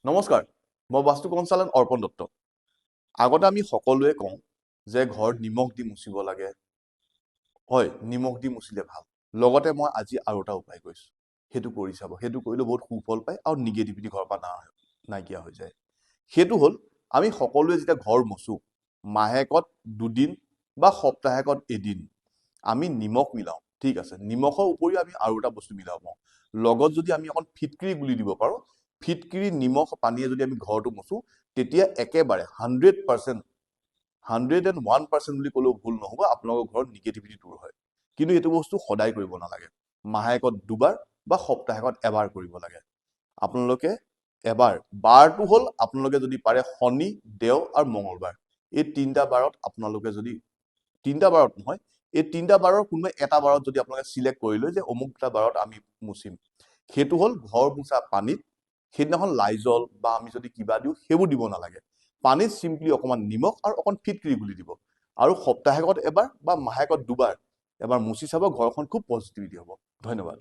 নমস্কাৰ, মই বাস্তু কনচালটেণ্ট অৰ্পণ দত্ত। আগতে আমি সকলোৱে কওঁ যে ঘৰত নিমখ দি মুচিব লাগে। হয়, নিমখ দি মুচিলে ভাল। লগতে মই আজি আৰু এটা উপায় কৈছোঁ, সেইটো কৰি চাব। সেইটো কৰিলে বহুত সুফল পায় আৰু নিগেটিভিটি ঘৰৰ পৰা নাইকিয়া হৈ যায়। সেইটো হ'ল, আমি সকলোৱে যেতিয়া ঘৰ মুচো, মাহেকত 2 দিন বা সপ্তাহেকত এদিন আমি নিমখ মিলাওঁ। ঠিক আছে, নিমখৰ উপৰিও আমি আৰু এটা বস্তু মিলাব পাৰোঁ। লগত যদি আমি অকণ ফিটকিৰি গুলি দিব পাৰোঁ, ফিটকিৰি নিমখ পানীয়ে যদি আমি ঘৰটো মুচো, তেতিয়া একেবাৰে 100% 101% বুলি ক'লেও ভুল নহ'ব, আপোনালোকৰ ঘৰত নিগেটিভিটি দূৰ হয়। কিন্তু এইটো বস্তু সদায় কৰিব নালাগে। মাহেকত 2 বাৰ বা সপ্তাহেকত এবাৰ কৰিব লাগে। আপোনালোকে বাৰটো হ'ল আপোনালোকে যদি পাৰে শনি, দেও আৰু মঙলবাৰ। এই 3টা বাৰত আপোনালোকে যদি 3টা বাৰত নহয়, এই 3টা বাৰৰ কোনোবা এটা বাৰত যদি আপোনালোকে চিলেক্ট কৰি লয় যে অমুকটা বাৰত আমি মুচিম, সেইটো হ'ল ঘৰ মুচা পানীত সেইদিনাখন লাইজল বা আমি যদি কিবা দিওঁ সেইবোৰ দিব নালাগে। পানীত চিম্পলি অকণমান নিমখ আৰু অকণ ফিটকিৰি গুলি দিব আৰু সপ্তাহেকত এবাৰ বা মাহেকত 2 বাৰ এবাৰ মুচি চাব, ঘৰখন খুব পজিটিভিটি হ'ব। ধন্যবাদ।